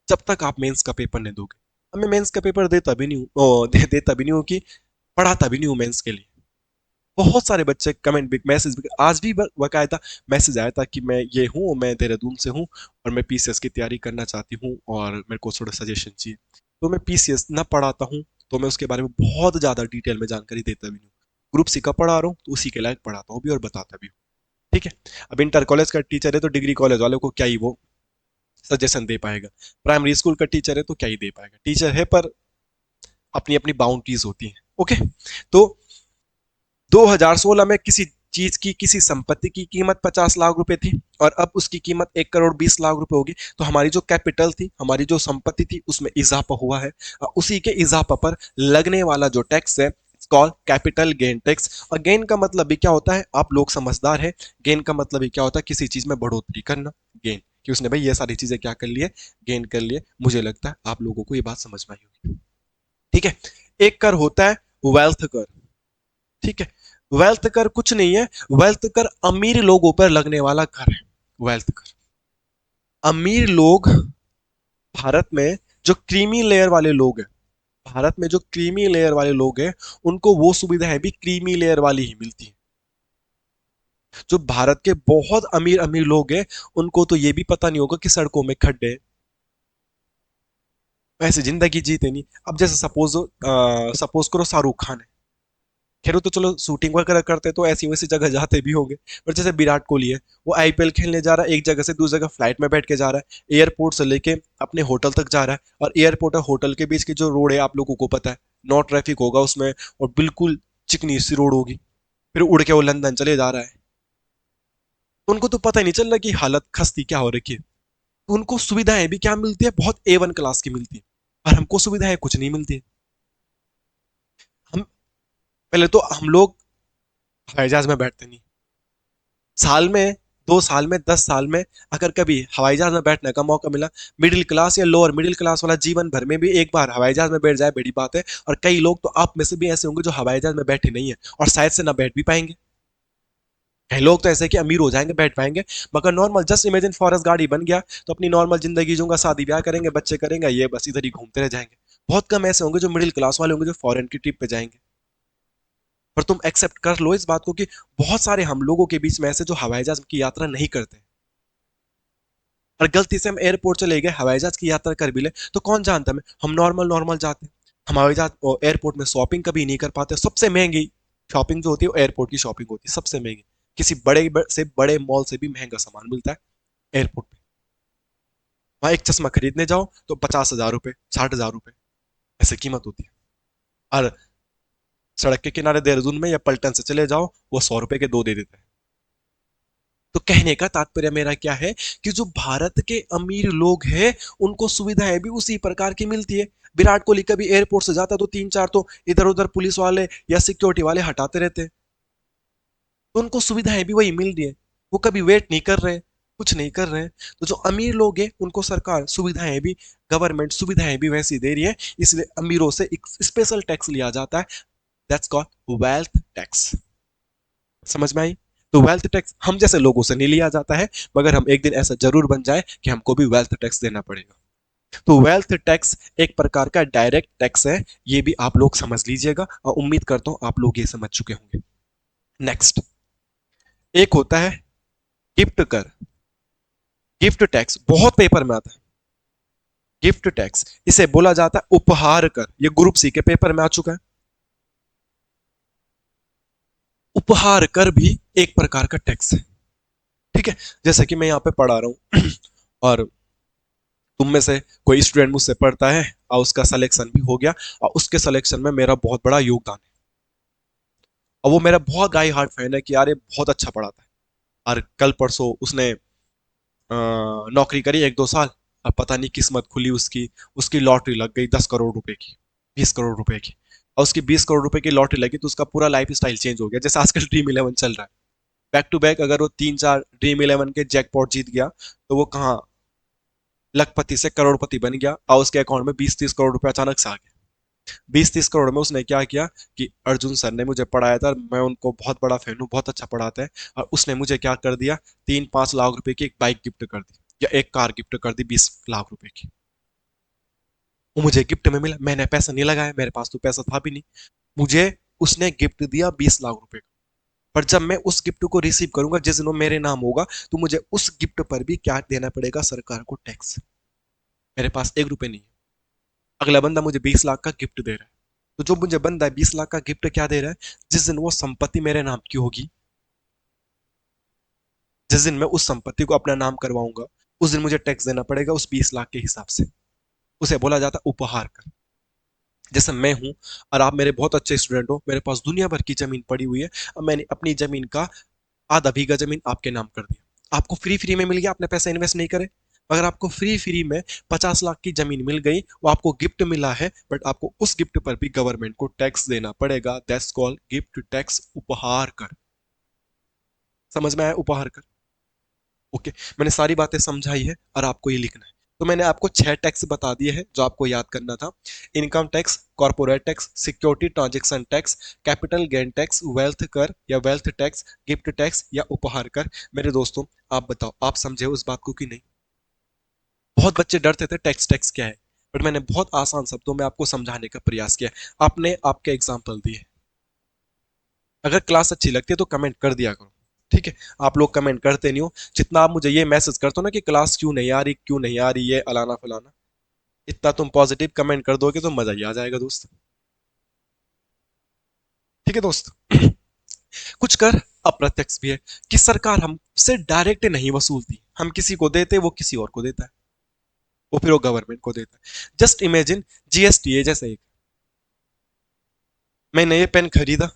जब तक आप मेंस का पेपर नहीं दोगे। अब मैं मेंस का पेपर देता भी नहीं हूँ, देता भी नहीं हूँ कि पढ़ाता भी नहीं हूँ मेंस के लिए। बहुत सारे बच्चे कमेंट भी, मैसेज भी, आज भी बकायदा मैसेज आया था कि मैं ये हूँ, मैं देहरादून से हूँ और मैं पीसीएस की तैयारी करना चाहती हूँ और मेरे को थोड़ा सजेशन चाहिए। तो मैं पीसीएस ना पढ़ाता हूँ, तो मैं उसके बारे में बहुत ज़्यादा डिटेल में जानकारी देता भी नहीं हूँ। ग्रुप सी का पढ़ा रहा हूँ तो उसी के लायक पढ़ाता हूँ भी और बताता भी हूँ। ठीक है। अब इंटर कॉलेज का टीचर है तो डिग्री कॉलेज वालों को क्या ही वो सजेशन दे पाएगा। प्राइमरी स्कूल का टीचर है तो क्या ही दे पाएगा। टीचर है पर अपनी अपनी बाउंड्रीज होती हैं। ओके। तो 2016 में किसी चीज की, किसी संपत्ति की कीमत 50 लाख रुपए थी और अब उसकी कीमत 1 करोड़ 20 लाख रुपए होगी। तो हमारी जो कैपिटल थी, हमारी जो संपत्ति थी, उसमें इजाफा हुआ है। उसी के इजाफा पर लगने वाला जो टैक्स है, कॉल्ड कैपिटल गेन टैक्स। और गेन का मतलब भी क्या होता है, आप लोग समझदार है। गेन का मतलब भी क्या होता है, किसी चीज में बढ़ोतरी करना। गेन कि उसने भाई ये सारी चीजें क्या कर लिए, गेन कर लिए। मुझे लगता है आप लोगों को ये बात समझ में आई होगी। ठीक है। एक कर होता है वेल्थ कर। ठीक है, वेल्थ कर कुछ नहीं है, वेल्थ कर अमीर लोगों पर लगने वाला कर है। वेल्थ कर अमीर लोग, भारत में जो क्रीमी लेयर वाले लोग हैं, भारत में जो क्रीमी लेयर वाले लोग हैं, उनको वो सुविधाएं भी क्रीमी लेयर वाली ही मिलती है। जो भारत के बहुत अमीर अमीर लोग हैं, उनको तो ये भी पता नहीं होगा कि सड़कों में खड्डे हैं। ऐसे जिंदगी जीते नहीं। अब जैसे सपोज करो शाहरुख खान है, खैर वो तो चलो शूटिंग वगैरह करते तो ऐसी वैसी जगह जाते भी होंगे। पर जैसे विराट कोहली है, वो आईपीएल खेलने जा रहा है, एक जगह से दूसरी जगह फ्लाइट में बैठ के जा रहा है, एयरपोर्ट से लेके अपने होटल तक जा रहा है, और एयरपोर्ट और होटल के बीच की जो रोड है आप लोगों को पता है, नो ट्रैफिक होगा उसमें, और बिल्कुल चिकनी सी रोड होगी। फिर उड़ के वो लंदन चले जा रहा है, तो उनको तो पता ही नहीं चल रहा कि हालत खस्ती क्या हो रखी है। तो उनको सुविधाएं भी क्या मिलती है, बहुत ए वन क्लास की मिलती है, और हमको सुविधाएं कुछ नहीं मिलती है। हम पहले तो हम लोग हवाई जहाज में बैठते नहीं। साल में, 2 साल में, 10 साल में अगर कभी हवाई जहाज में बैठने का मौका मिला, मिडिल क्लास या लोअर मिडिल क्लास वाला जीवन भर में भी एक बार हवाई जहाज में बैठ जाए बड़ी बात है। और कई लोग तो आप में से भी ऐसे होंगे जो हवाई जहाज में बैठे नहीं है, और शायद से ना बैठ भी पाएंगे। कई लोग तो ऐसे कि अमीर हो जाएंगे बैठ पाएंगे, मगर नॉर्मल जस्ट इमेजिन फॉरेस्ट गाड़ी बन गया तो अपनी नॉर्मल जिंदगी जूंगा, शादी ब्याह करेंगे, बच्चे करेंगे, ये बस इधर ही घूमते रह जाएंगे। बहुत कम ऐसे होंगे जो मिडिल क्लास वाले होंगे जो फॉरेन की ट्रिप पे जाएंगे। पर तुम एक्सेप्ट कर लो इस बात को कि बहुत सारे हम लोगों के बीच में ऐसे जो हवाई जहाज की यात्रा नहीं करते, और गलती से हम एयरपोर्ट चले गए, हवाई जहाज की यात्रा कर भी ले, तो कौन जानता है, हम नॉर्मल नॉर्मल जाते हैं। हम हवाई जहाज एयरपोर्ट में शॉपिंग कभी नहीं कर पाते। सबसे महंगी शॉपिंग जो होती है वो एयरपोर्ट की शॉपिंग होती है, सबसे महंगी। किसी से बड़े मॉल से भी महंगा सामान मिलता है एयरपोर्ट पे। वहां एक चश्मा खरीदने जाओ तो 50,000 रुपए, 60,000 रुपए, ऐसे कीमत होती है। और सड़क के किनारे देहरादून में या पलटन से चले जाओ, वो 100 रुपए के दो दे देते हैं। तो कहने का तात्पर्य मेरा क्या है कि जो भारत के अमीर लोग हैं, उनको सुविधाएं भी उसी प्रकार की मिलती है। विराट कोहली कभी एयरपोर्ट से जाता तो 3 4 तो इधर उधर पुलिस वाले या सिक्योरिटी वाले हटाते रहते हैं। तो उनको सुविधाएं भी वही मिल रही है, वो कभी वेट नहीं कर रहे, कुछ नहीं कर रहे हैं। तो जो अमीर लोग हैं उनको सरकार सुविधाएं भी, गवर्नमेंट सुविधाएं भी वैसी दे रही है, इसलिए अमीरों से एक स्पेशल टैक्स लिया जाता है। That's called wealth tax. समझ में आई? तो वेल्थ टैक्स हम जैसे लोगों से नहीं लिया जाता है, मगर हम एक दिन ऐसा जरूर बन जाए कि हमको भी वेल्थ टैक्स देना पड़ेगा। तो वेल्थ टैक्स एक प्रकार का डायरेक्ट टैक्स है, ये भी आप लोग समझ लीजिएगा, और उम्मीद करता हूं आप लोग ये समझ चुके होंगे। नेक्स्ट, एक होता है गिफ्ट कर। गिफ्ट टैक्स बहुत पेपर में आता है। गिफ्ट टैक्स इसे बोला जाता है उपहार कर, ये ग्रुप सी के पेपर में आ चुका है। उपहार कर भी एक प्रकार का टैक्स है। ठीक है, जैसे कि मैं यहाँ पे पढ़ा रहा हूँ और तुम में से कोई स्टूडेंट मुझसे पढ़ता है और उसका सिलेक्शन भी हो गया, और उसके सिलेक्शन में मेरा बहुत बड़ा योगदान है, और वो मेरा बहुत गाई हार्ट फैन है कि यार ये बहुत अच्छा पढ़ाता है। और कल परसों उसने नौकरी करी 1 2 साल, और पता नहीं किस्मत खुली उसकी, उसकी लॉटरी लग गई 10 करोड़ रुपए की, 20 करोड़ रुपए की। और उसकी 20 करोड़ रुपए की लॉटरी लगी तो उसका पूरा लाइफ स्टाइल चेंज हो गया। जैसे आजकल ड्रीम इलेवन चल रहा है, बैक टू बैक अगर वो 3 4 ड्रीम इलेवन के जैकपॉट जीत गया, तो वो कहाँ लखपति से करोड़पति बन गया, और उसके अकाउंट में 20 30 करोड़ रुपए अचानक से आ गए। 20 30 करोड़ में उसने क्या किया कि अर्जुन सर ने मुझे पढ़ाया था, मैं उनको बहुत बड़ा फैन हूँ, बहुत अच्छा पढ़ाते हैं, और उसने मुझे क्या कर दिया, 3 5 लाख रुपए की एक बाइक गिफ्ट कर दी, या एक कार गिफ्ट कर दी 20 लाख रुपए की। वो मुझे गिफ्ट में मिला, मैंने पैसा नहीं लगाया, मेरे पास तो पैसा था भी नहीं। मुझे उसने गिफ्ट दिया 20 लाख रुपए का। पर जब मैं उस गिफ्ट को रिसीव करूंगा, जिस दिन वो मेरे नाम होगा, तो मुझे उस गिफ्ट पर भी क्या देना पड़ेगा, सरकार को टैक्स। मेरे पास 1 रुपए नहीं है, अगला बंदा मुझे 20 लाख का गिफ्ट दे रहा है। तो जो मुझे बंदा 20 लाख का गिफ्ट क्या दे रहा है, जिस दिन वो संपत्ति मेरे नाम की होगी, जिस दिन मैं उस संपत्ति को अपना नाम करवाऊंगा, उस दिन मुझे टैक्स देना पड़ेगा उस 20 लाख के हिसाब से। उसे बोला जाता है उपहार कर। जैसे मैं हूं और आप मेरे बहुत अच्छे स्टूडेंट हो, मेरे पास दुनिया भर की जमीन पड़ी हुई है, और मैंने अपनी जमीन का आधा बीघा जमीन आपके नाम कर दिया। आपको फ्री फ्री में मिल गया, आपने पैसा इन्वेस्ट नहीं करे। अगर आपको फ्री फ्री में 50 लाख की जमीन मिल गई, वो आपको गिफ्ट मिला है, बट आपको उस गिफ्ट पर भी गवर्नमेंट को टैक्स देना पड़ेगा। दैट्स कॉल्ड गिफ्ट टैक्स, उपहार कर। समझ में आया, उपहार कर? ओके, मैंने सारी बातें समझाई है और आपको ये लिखना है। तो मैंने आपको 6 टैक्स बता दिए हैं जो आपको याद करना था। Income tax, corporate tax, security transaction tax, capital gain tax, wealth कर या वेल्थ टैक्स, गिफ्ट टैक्स या उपहार कर। मेरे दोस्तों, आप बताओ, आप समझे उस बात को कि नहीं? बहुत बच्चे डरते थे टैक्स टैक्स क्या है, बट मैंने बहुत आसान शब्दों में आपको समझाने का प्रयास किया। आपने आपके एग्जाम्पल दिए। अगर क्लास अच्छी लगती है तो कमेंट कर दिया करो, ठीक है? आप लोग कमेंट करते नहीं हो। जितना आप मुझे ये मैसेज करते हो ना कि क्लास क्यों नहीं आ रही, क्यों नहीं आ रही, ये अलाना फलाना, इतना तुम पॉजिटिव कमेंट कर दोगे तो मजा ही आ जाएगा दोस्त। ठीक है दोस्त? कुछ कर अप्रत्यक्ष भी है कि सरकार हमसे डायरेक्ट नहीं वसूलती, हम किसी को देते वो किसी और को देता है, वो फिर वो गवर्नमेंट को देता है। जस्ट इमेजिन, जीएसटी है जैसे एक, मैंने ये पेन खरीदा,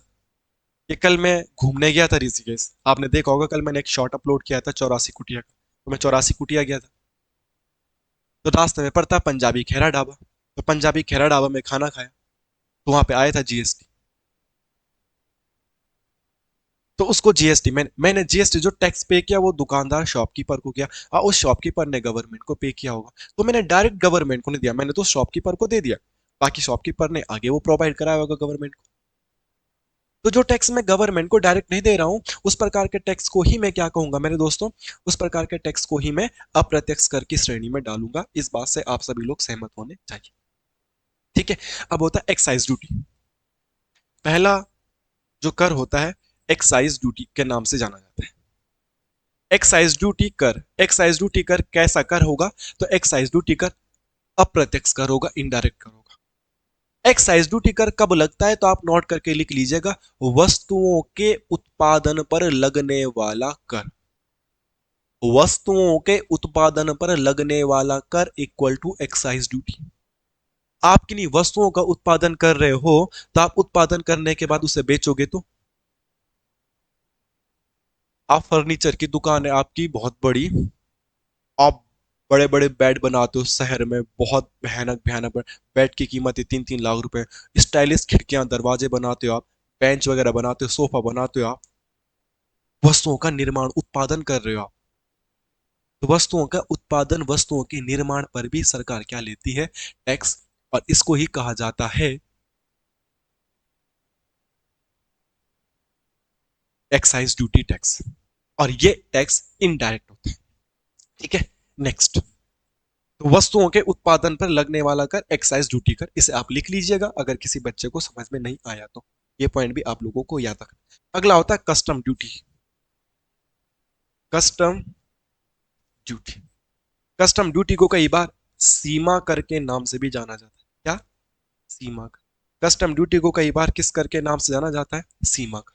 ये कल मैं घूमने गया था ऋषिकेश, आपने देखा होगा कल मैंने एक शॉर्ट अपलोड किया था 84 कुटिया का, तो मैं 84 कुटिया गया था। तो रास्ते में पड़ता पंजाबी खेरा ढाबा, तो पंजाबी खेरा ढाबा में खाना खाया, तो वहां पे आया था जीएसटी। तो उसको जीएसटी मैंने जीएसटी जो टैक्स पे किया वो दुकानदार शॉपकीपर को किया, और उस शॉपकीपर ने गवर्नमेंट को पे किया होगा। तो मैंने डायरेक्ट गवर्नमेंट को नहीं दिया, मैंने तो शॉपकीपर को दे दिया, बाकी शॉपकीपर ने आगे वो प्रोवाइड कराया होगा गवर्नमेंट को। तो जो टैक्स मैं गवर्नमेंट को डायरेक्ट नहीं दे रहा हूं, उस प्रकार के टैक्स को ही मैं क्या कहूंगा मेरे दोस्तों? उस प्रकार के टैक्स को ही मैं अप्रत्यक्ष कर की श्रेणी में डालूंगा। इस बात से आप सभी लोग सहमत होने चाहिए, ठीक है? अब होता है एक्साइज ड्यूटी। पहला जो कर होता है, एक्साइज ड्यूटी के नाम से जाना जाता है। एक्साइज ड्यूटी कर, एक्साइज ड्यूटी कर कैसा कर होगा? तो एक्साइज ड्यूटी कर अप्रत्यक्ष कर होगा, इनडायरेक्ट कर होगा। एक्साइज ड्यूटी कर कब लगता है? तो आप नोट करके लिख लीजिएगा, वस्तुओं के उत्पादन पर लगने वाला कर। वस्तुओं के उत्पादन पर लगने वाला कर इक्वल टू एक्साइज ड्यूटी। आप किन्हीं वस्तुओं का उत्पादन कर रहे हो, तो आप उत्पादन करने के बाद उसे बेचोगे, तो आप फर्नीचर की दुकान है आपकी बहुत बड़ी, आप बड़े बड़े बेड बनाते हो शहर में, बहुत भयानक भयानक बेड की कीमत है 3-3 लाख रुपए। स्टाइलिश खिड़कियां दरवाजे बनाते हो आप, बेंच वगैरह बनाते हो, सोफा बनाते हो आप, वस्तुओं का निर्माण उत्पादन कर रहे हो आप। तो वस्तुओं का उत्पादन, वस्तुओं के निर्माण पर भी सरकार क्या लेती है? टैक्स। और इसको ही कहा जाता है एक्साइज ड्यूटी टैक्स। और ये टैक्स इनडायरेक्ट होता है, ठीक है? नेक्स्ट, तो वस्तुओं के उत्पादन पर लगने वाला कर एक्साइज ड्यूटी कर, इसे आप लिख लीजिएगा अगर किसी बच्चे को समझ में नहीं आया तो। ये पॉइंट भी आप लोगों को याद रखना। अगला होता है custom duty. Custom duty, custom duty को कई बार सीमा कर के नाम से भी जाना जाता है। क्या? सीमा कर। कस्टम ड्यूटी को कई बार किस कर के नाम से जाना जाता है? सीमा कर,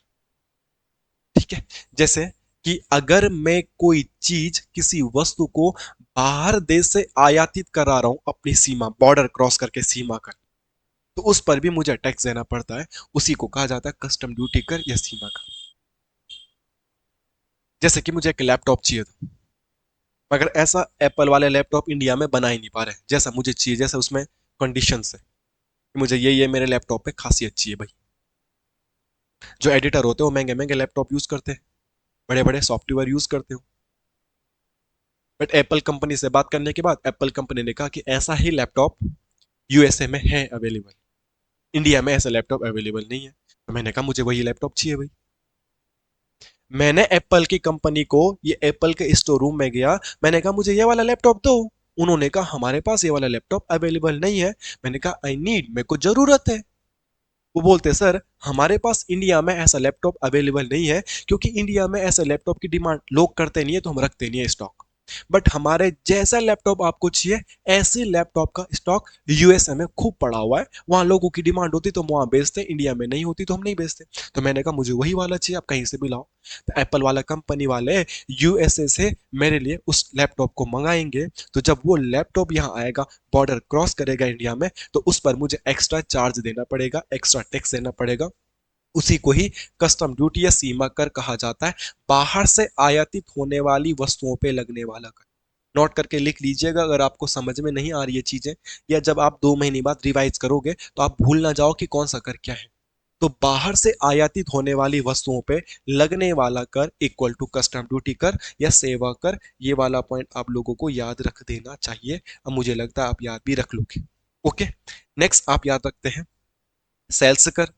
ठीक है? जैसे कि अगर मैं कोई चीज, किसी वस्तु को बाहर देश से आयातित करा रहा हूं अपनी सीमा, बॉर्डर क्रॉस करके सीमा कर, तो उस पर भी मुझे टैक्स देना पड़ता है, उसी को कहा जाता है कस्टम ड्यूटी कर या सीमा कर। जैसे कि मुझे एक लैपटॉप चाहिए था, मगर ऐसा एप्पल वाले लैपटॉप इंडिया में बना ही नहीं पा रहे जैसा मुझे चाहिए, जैसे उसमें कंडीशन है कि मुझे ये मेरे लैपटॉप पे खासियत चाहिए भाई। जो एडिटर होते हैं वो महंगे महंगे लैपटॉप यूज करते हैं, बड़े बड़े सॉफ्टवेयर यूज करते हो, बट एप्पल कंपनी से बात करने के बाद एप्पल कंपनी ने कहा कि ऐसा ही लैपटॉप यूएसए में है अवेलेबल, इंडिया में ऐसा लैपटॉप अवेलेबल नहीं है। तो मैंने कहा मुझे वही लैपटॉप चाहिए भाई। मैंने एप्पल की कंपनी को, ये एप्पल के स्टोर रूम में गया, मैंने कहा मुझे ये वाला लैपटॉप दो। उन्होंने कहा हमारे पास ये वाला लैपटॉप अवेलेबल नहीं है। मैंने कहा आई नीड, मेरे को जरूरत है। वो बोलते सर हमारे पास इंडिया में ऐसा लैपटॉप अवेलेबल नहीं है, क्योंकि इंडिया में ऐसे लैपटॉप की डिमांड लोग करते नहीं है, तो हम रखते नहीं है स्टॉक। बट हमारे जैसा लैपटॉप आपको चाहिए, ऐसे लैपटॉप का स्टॉक यूएसए में खूब पड़ा हुआ है, वहां लोगों की डिमांड होती तो हम वहां बेचते, इंडिया में नहीं होती तो हम नहीं बेचते। तो मैंने कहा मुझे वही वाला चाहिए, आप कहीं से भी लाओ। तो एप्पल वाला कंपनी वाले यूएसए से मेरे लिए उस लैपटॉप को मंगाएंगे। तो जब वो लैपटॉप यहाँ आएगा, बॉर्डर क्रॉस करेगा इंडिया में, तो उस पर मुझे एक्स्ट्रा चार्ज देना पड़ेगा, एक्स्ट्रा टैक्स देना पड़ेगा। उसी को ही कस्टम ड्यूटी या सीमा कर कहा जाता है, बाहर से आयातित होने वाली वस्तुओं पे लगने वाला कर। नोट करके लिख लीजिएगा अगर आपको समझ में नहीं आ रही है चीजें, या जब आप 2 महीने बाद रिवाइज करोगे तो आप भूल ना जाओ कि कौन सा कर क्या है। तो बाहर से आयातित होने वाली वस्तुओं पे लगने वाला कर इक्वल टू कस्टम ड्यूटी कर या सेवा कर। ये वाला पॉइंट आप लोगों को याद रख देना चाहिए। अब मुझे लगता है आप याद भी रख लोगे। ओके, नेक्स्ट आप याद रखते हैं सेल्स कर।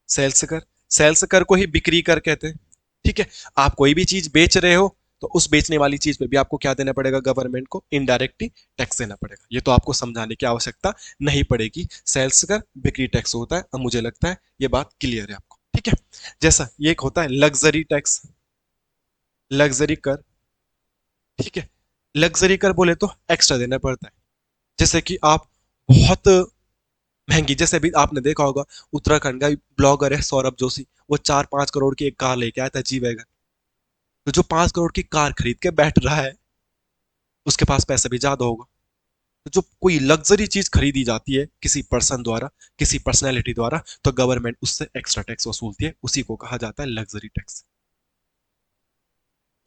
सेल्स कर, सेल्स कर को ही बिक्री कर कहते हैं। ठीक है, आप कोई भी चीज बेच रहे हो तो उस बेचने वाली चीज पे भी आपको क्या देना पड़ेगा, गवर्नमेंट को इनडायरेक्टली टैक्स देना पड़ेगा। ये तो आपको समझाने की आवश्यकता नहीं पड़ेगी। सेल्स कर बिक्री टैक्स होता है। अब मुझे लगता है ये बात क्लियर है आपको। ठीक है, जैसा ये एक होता है लग्जरी टैक्स, लग्जरी कर। ठीक है, लग्जरी कर बोले तो एक्स्ट्रा देना पड़ता है। जैसे कि आप बहुत महंगी, जैसे अभी आपने देखा होगा उत्तराखंड का ब्लॉगर है सौरभ जोशी, वो 4-5 करोड़ की एक कार लेके आया था, जी वैगन। तो जो 5 करोड़ की कार खरीद के बैठ रहा है उसके पास पैसे भी ज्यादा होगा। तो जो कोई लग्जरी चीज खरीदी जाती है किसी पर्सन द्वारा, किसी पर्सनैलिटी द्वारा, तो गवर्नमेंट उससे एक्स्ट्रा टैक्स वसूलती है। उसी को कहा जाता है लग्जरी टैक्स।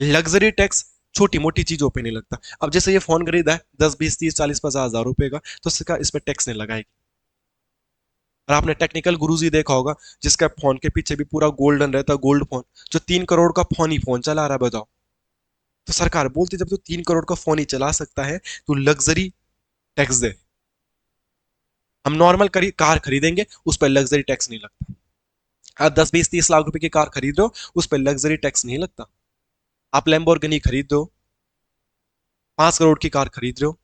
लग्जरी टैक्स छोटी मोटी चीजों पे नहीं लगता। अब जैसे ये फोन खरीदा है 10, 20, 30, 40, 50 हजार रुपए का, तो इसका इस पे टैक्स नहीं लगाएगी। और आपने टेक्निकल गुरुजी देखा होगा जिसका फोन के पीछे भी पूरा गोल्डन रहता है, गोल्ड फोन, जो 3 करोड़ का फोन ही फोन चला रहा है, बताओ। तो सरकार बोलती है जब तू 3 करोड़ का फोन ही चला सकता है तो लग्जरी टैक्स दे। हम नॉर्मल कार खरीदेंगे उस पर लग्जरी टैक्स नहीं लगता। आप 10, 20, 30 लाख रुपए की कार खरीद रहे हो उस पर लग्जरी टैक्स नहीं लगता। आप लैम्बोर्गिनी खरीद रहे हो, 5 करोड़ की कार खरीद रहे हो,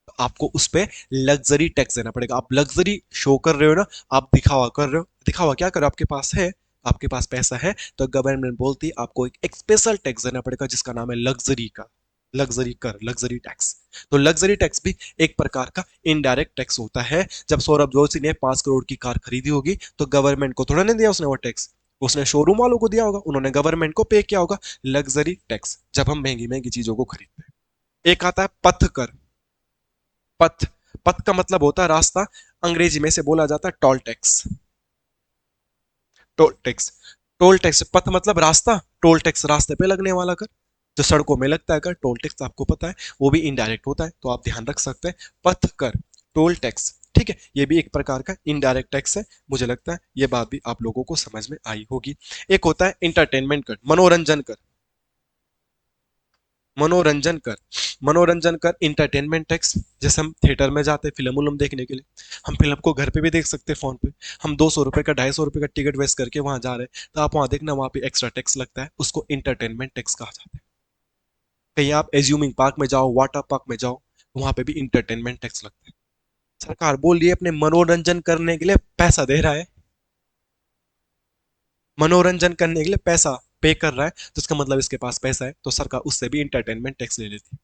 तो आपको उस पर लग्जरी टैक्स देना पड़ेगा। आप लग्जरी शो कर रहे हो ना, आप दिखावा कर रहे हो। दिखावा क्या कर रहे हो, आपके पास है, आपके पास पैसा है, तो गवर्नमेंट बोलती है आपको एक स्पेशल टैक्स देना पड़ेगा जिसका नाम है लग्जरी का, लग्जरी कर, लग्जरी टैक्स। तो लग्जरी टैक्स भी एक प्रकार का इनडायरेक्ट टैक्स होता है। जब सौरभ जोशी ने 5 करोड़ की कार खरीदी होगी तो गवर्नमेंट को थोड़ा नहीं दिया उसने वो टैक्स, उसने शोरूम वालों को दिया होगा, उन्होंने गवर्नमेंट को पे किया होगा लग्जरी टैक्स, जब हम महंगी महंगी चीजों को खरीदते हैं। एक आता है पथ कर। पथ, पथ का मतलब होता है रास्ता, अंग्रेजी में से बोला जाता है toll tax. Toll tax, toll tax, पथ मतलब रास्ता, टोल टैक्स रास्ते पे लगने वाला कर। जो सड़कों में लगता है कर, टोल टैक्स आपको पता है वो भी इनडायरेक्ट होता है, तो आप ध्यान रख सकते हैं पथ कर, टोल टैक्स। ठीक है, ये भी एक प्रकार का इनडायरेक्ट टैक्स है। मुझे लगता है ये बात भी आप लोगों को समझ में आई होगी। एक होता है इंटरटेनमेंट कर, मनोरंजन कर। मनोरंजन कर, मनोरंजन कर इंटरटेनमेंट टैक्स। जैसे हम थिएटर में जाते हैं फिल्म उल्म देखने के लिए, हम फिल्म को घर पे भी देख सकते हैं फोन पे। हम 200 रुपए का 250 रुपए का टिकट वेस्ट करके वहां जा रहे हैं, तो आप वहां देखना वहां पे एक्स्ट्रा टैक्स लगता है, उसको इंटरटेनमेंट टैक्स कहा जाता है। कहीं आप एज्यूमिंग पार्क में जाओ, वाटर पार्क में जाओ, वहां पे भी इंटरटेनमेंट टैक्स लगता है। सरकार बोल रही है अपने मनोरंजन करने के लिए पैसा दे रहा है, मनोरंजन करने के लिए पैसा पे कर रहा है, तो इसका मतलब इसके पास पैसा है, तो सरकार उससे भी इंटरटेनमेंट टैक्स ले लेती है।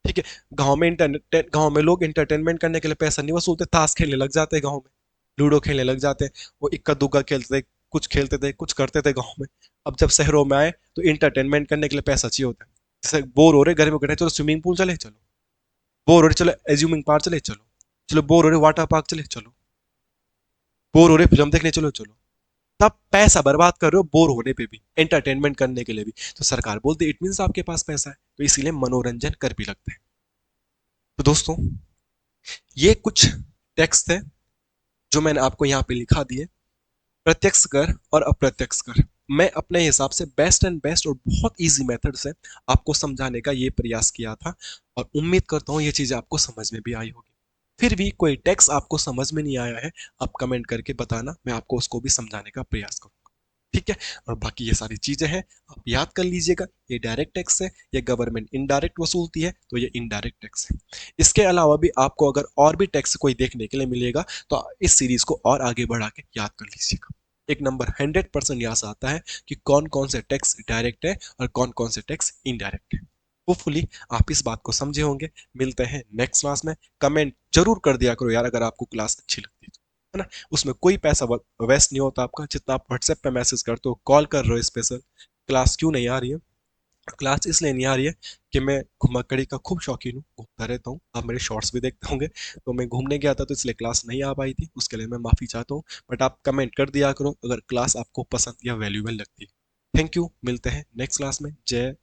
ठीक है, गांव में लोग इंटरटेनमेंट करने के लिए पैसा नहीं वसूलते, ताश खेलने लग जाते हैं गांव में, लूडो खेलने लग जाते हैं, वो इक्का दुक्का खेलते थे, कुछ खेलते थे, कुछ करते थे गांव में। अब जब शहरों में आए तो इंटरटेनमेंट करने के लिए पैसा चाहिए होता है। जैसे बोर हो रहे घर में बैठे, चलो स्विमिंग पूल चले, चलो। बोर हो रहे, चलो एज्यूमिंग पार्क चले, चलो। चलो बोर हो रहे वाटर पार्क चले, चलो। बोर हो रहे फिल्म देखने, चलो चलो। तब पैसा बर्बाद कर रहे हो बोर होने पे भी, एंटरटेनमेंट करने के लिए भी, तो सरकार बोलती इट मीन आपके पास पैसा है, तो इसीलिए मनोरंजन कर भी लगता है। तो दोस्तों, ये कुछ टैक्स थे जो मैंने आपको यहाँ पे लिखा दिए, प्रत्यक्ष कर और अप्रत्यक्ष कर। मैं अपने हिसाब से बेस्ट एंड बेस्ट और बहुत इजी मेथड से आपको समझाने का ये प्रयास किया था, और उम्मीद करता हूँ ये चीजें आपको समझ में भी आई होगी। फिर भी कोई टैक्स आपको समझ में नहीं आया है, आप कमेंट करके बताना, मैं आपको उसको भी समझाने का प्रयास करूंगा। ठीक है, और बाकी ये सारी चीजें हैं आप याद कर लीजिएगा। ये डायरेक्ट टैक्स है, ये गवर्नमेंट इनडायरेक्ट वसूलती है, तो ये इनडायरेक्ट टैक्स है। इसके अलावा भी आपको अगर और भी टैक्स कोई देखने के लिए मिलेगा तो इस सीरीज को और आगे बढ़ा के याद कर लीजिएगा। एक नंबर 100% यहाँ से आता है कि कौन कौन से टैक्स डायरेक्ट है और कौन कौन से टैक्स इनडायरेक्ट है। होपफुली आप इस बात को समझे होंगे। मिलते हैं नेक्स्ट क्लास में। कमेंट जरूर कर दिया करो यार अगर आपको क्लास अच्छी लगती है ना। उसमें कोई पैसा वेस्ट नहीं होता आपका, जितना आप व्हाट्सएप पे मैसेज करते हो, कॉल कर रहे हो स्पेशल, क्लास क्यों नहीं आ रही है। क्लास इसलिए नहीं आ रही है कि मैं घुमाकड़ी का खूब शौकीन हूँ, घूमता रहता हूँ, आप मेरे शॉर्ट्स भी देखते होंगे। तो मैं घूमने गया था तो इसलिए क्लास नहीं आ पाई थी, उसके लिए मैं माफी चाहता हूँ। बट आप कमेंट कर दिया करो अगर क्लास आपको पसंद या वैल्यूबल लगती है। थैंक यू, मिलते हैं नेक्स्ट क्लास में। जय